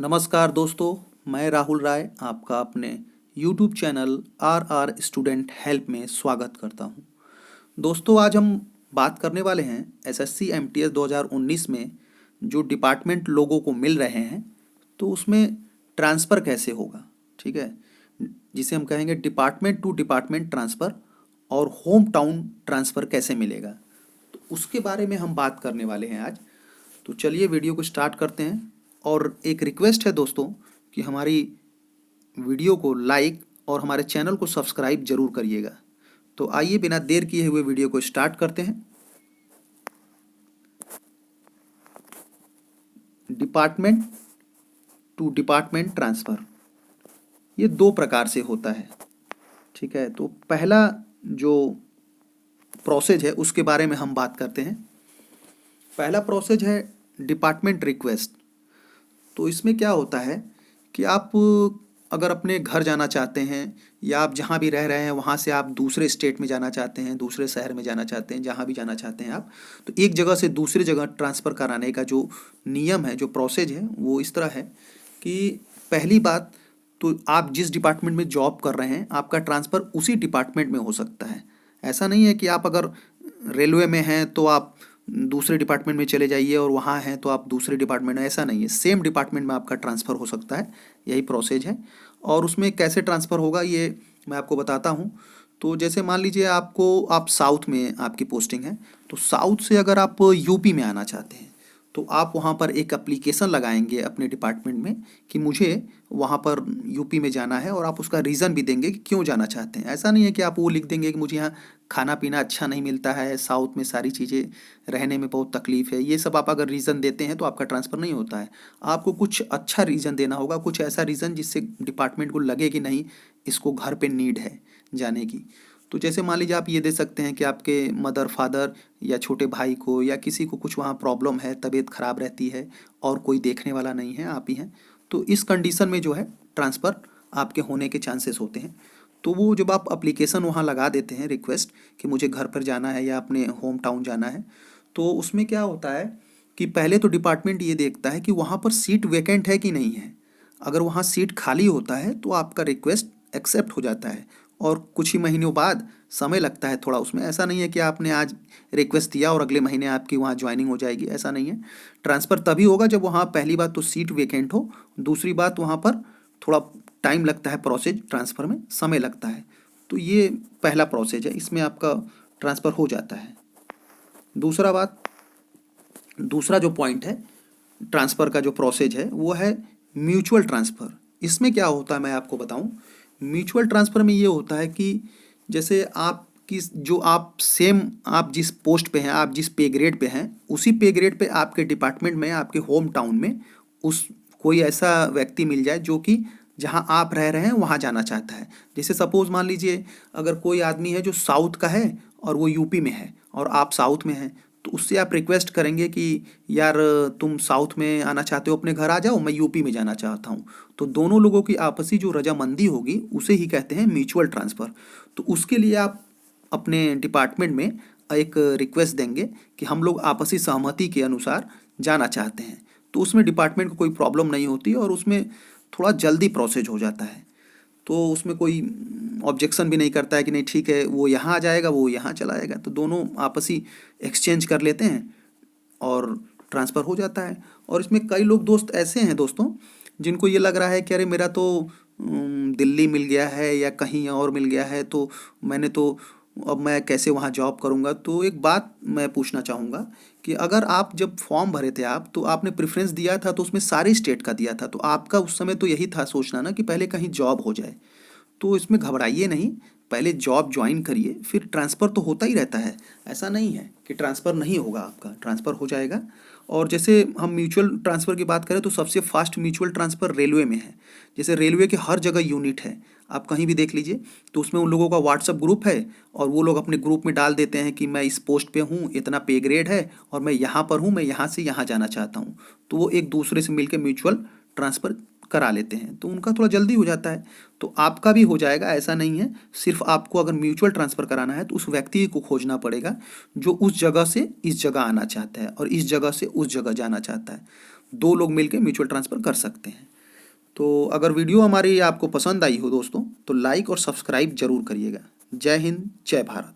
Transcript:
नमस्कार दोस्तों, मैं राहुल राय आपका अपने YouTube channel are student help में स्वागत करता हूं। दोस्तों, आज हम बात करने वाले हैं SSC MTS 2019 में जो डिपार्टमेंट लोगों को मिल रहे हैं, तो उसमें ट्रांसफ़र कैसे होगा। ठीक है, जिसे हम कहेंगे डिपार्टमेंट टू डिपार्टमेंट ट्रांसफ़र और होम टाउन ट्रांसफ़र कैसे मिलेगा, तो उसके बारे में हम बात करने वाले हैं आज। तो चलिए वीडियो को स्टार्ट करते हैं। और एक रिक्वेस्ट है दोस्तों कि हमारी वीडियो को लाइक और हमारे चैनल को सब्सक्राइब जरूर करिएगा। तो आइए बिना देर किए हुए वीडियो को स्टार्ट करते हैं। डिपार्टमेंट टू डिपार्टमेंट ट्रांसफ़र ये दो प्रकार से होता है। ठीक है, तो पहला जो प्रोसेस है उसके बारे में हम बात करते हैं। पहला प्रोसेस है डिपार्टमेंट रिक्वेस्ट। तो इसमें क्या होता है कि आप अगर अपने घर जाना चाहते हैं या आप जहाँ भी रह रहे हैं वहाँ से आप दूसरे स्टेट में जाना चाहते हैं, दूसरे शहर में जाना चाहते हैं, जहाँ भी जाना चाहते हैं आप, तो एक जगह से दूसरी जगह ट्रांसफ़र कराने का जो नियम है, जो प्रोसेस है, वो इस तरह है कि पहली बात तो आप जिस डिपार्टमेंट में जॉब कर रहे हैं आपका ट्रांसफ़र उसी डिपार्टमेंट में हो सकता है। ऐसा नहीं है कि आप अगर रेलवे में हैं तो आप दूसरे डिपार्टमेंट में चले जाइए और वहाँ हैं तो आप दूसरे डिपार्टमेंट में, ऐसा नहीं है। सेम डिपार्टमेंट में आपका ट्रांसफ़र हो सकता है, यही प्रोसेस है। और उसमें कैसे ट्रांसफ़र होगा ये मैं आपको बताता हूँ। तो जैसे मान लीजिए आप साउथ में आपकी पोस्टिंग है, तो साउथ से अगर आप यूपी में आना चाहते हैं तो आप वहाँ पर एक एप्लीकेशन लगाएंगे अपने डिपार्टमेंट में कि मुझे वहाँ पर यूपी में जाना है, और आप उसका रीज़न भी देंगे कि क्यों जाना चाहते हैं। ऐसा नहीं है कि आप वो लिख देंगे कि मुझे यहाँ खाना पीना अच्छा नहीं मिलता है, साउथ में सारी चीज़ें रहने में बहुत तकलीफ़ है। ये सब आप अगर रीज़न देते हैं तो आपका ट्रांसफ़र नहीं होता है। आपको कुछ अच्छा रीज़न देना होगा, कुछ ऐसा रीज़न जिससे डिपार्टमेंट को लगे कि नहीं, इसको घर पे नीड है जाने की। तो जैसे मान लीजिए आप ये दे सकते हैं कि आपके मदर फादर या छोटे भाई को या किसी को कुछ वहाँ प्रॉब्लम है, तबीयत ख़राब रहती है और कोई देखने वाला नहीं है, आप ही हैं। तो इस कंडीशन में जो है ट्रांसफ़र आपके होने के चांसेस होते हैं। तो वो जब आप एप्लीकेशन वहाँ लगा देते हैं, रिक्वेस्ट कि मुझे घर पर जाना है या अपने होम टाउन जाना है, तो उसमें क्या होता है कि पहले तो डिपार्टमेंट ये देखता है कि वहाँ पर सीट वैकेंट है कि नहीं है। अगर वहाँ सीट खाली होता है तो आपका रिक्वेस्ट एक्सेप्ट हो जाता है, और कुछ ही महीनों बाद समय लगता है थोड़ा उसमें। ऐसा नहीं है कि आपने आज रिक्वेस्ट दिया और अगले महीने आपकी वहाँ ज्वाइनिंग हो जाएगी, ऐसा नहीं है। ट्रांसफ़र तभी होगा जब वहाँ पहली बात तो सीट वेकेंट हो, दूसरी बात वहाँ पर थोड़ा टाइम लगता है, प्रोसेस ट्रांसफ़र में समय लगता है। तो ये पहला प्रोसेस है, इसमें आपका ट्रांसफ़र हो जाता है। दूसरा जो पॉइंट है ट्रांसफ़र का, जो प्रोसेस है, वो है म्यूचुअल ट्रांसफ़र। इसमें क्या होता है मैं आपको बताऊं। म्यूचुअल ट्रांसफ़र में ये होता है कि जैसे आप जिस पोस्ट पे हैं, आप जिस पे ग्रेड पे हैं, उसी पे ग्रेड पे आपके डिपार्टमेंट में, आपके होम टाउन में उस कोई ऐसा व्यक्ति मिल जाए जो कि जहां आप रह रहे हैं वहां जाना चाहता है। जैसे सपोज मान लीजिए अगर कोई आदमी है जो साउथ का है और वो यूपी में है और आप साउथ में हैं, तो उससे आप रिक्वेस्ट करेंगे कि यार तुम साउथ में आना चाहते हो, अपने घर आ जाओ, मैं यूपी में जाना चाहता हूँ। तो दोनों लोगों की आपसी जो रजामंदी होगी उसे ही कहते हैं म्यूचुअल ट्रांसफ़र। तो उसके लिए आप अपने डिपार्टमेंट में एक रिक्वेस्ट देंगे कि हम लोग आपसी सहमति के अनुसार जाना चाहते हैं। तो उसमें डिपार्टमेंट को कोई प्रॉब्लम नहीं होती और उसमें थोड़ा जल्दी प्रोसेस हो जाता है। तो उसमें कोई ऑब्जेक्शन भी नहीं करता है कि नहीं ठीक है, वो यहाँ आ जाएगा, वो यहाँ चला जाएगा। तो दोनों आपसी एक्सचेंज कर लेते हैं और ट्रांसफ़र हो जाता है। और इसमें कई लोग दोस्त ऐसे हैं दोस्तों जिनको ये लग रहा है कि अरे मेरा तो दिल्ली मिल गया है या कहीं और मिल गया है, तो मैंने तो अब मैं कैसे वहाँ जॉब करूँगा। तो एक बात मैं पूछना चाहूँगा कि अगर आप जब फॉर्म भरे थे आप, तो आपने प्रेफरेंस दिया था तो उसमें सारी स्टेट का दिया था, तो आपका उस समय तो यही था सोचना ना कि पहले कहीं जॉब हो जाए। तो इसमें घबराइए नहीं, पहले जॉब ज्वाइन करिए, फिर ट्रांसफ़र तो होता ही रहता है। ऐसा नहीं है कि ट्रांसफ़र नहीं होगा, आपका ट्रांसफ़र हो जाएगा। और जैसे हम म्यूचुअल ट्रांसफ़र की बात करें तो सबसे फास्ट म्यूचुअल ट्रांसफ़र रेलवे में है। जैसे रेलवे के हर जगह यूनिट है, आप कहीं भी देख लीजिए, तो उसमें उन लोगों का व्हाट्सअप ग्रुप है और वो लोग अपने ग्रुप में डाल देते हैं कि मैं इस पोस्ट पे हूँ, इतना पे ग्रेड है और मैं यहाँ पर हूँ, मैं यहाँ से यहाँ जाना चाहता हूँ। तो वो एक दूसरे से मिलकर म्यूचुअल ट्रांसफ़र करा लेते हैं, तो उनका थोड़ा जल्दी हो जाता है। तो आपका भी हो जाएगा, ऐसा नहीं है। सिर्फ आपको अगर म्यूचुअल ट्रांसफ़र कराना है तो उस व्यक्ति को खोजना पड़ेगा जो उस जगह से इस जगह आना चाहता है और इस जगह से उस जगह जाना चाहता है। दो लोग मिलकर म्यूचुअल ट्रांसफ़र कर सकते हैं। तो अगर वीडियो हमारी आपको पसंद आई हो दोस्तों तो लाइक और सब्सक्राइब जरूर करिएगा। जय हिंद, जय भारत।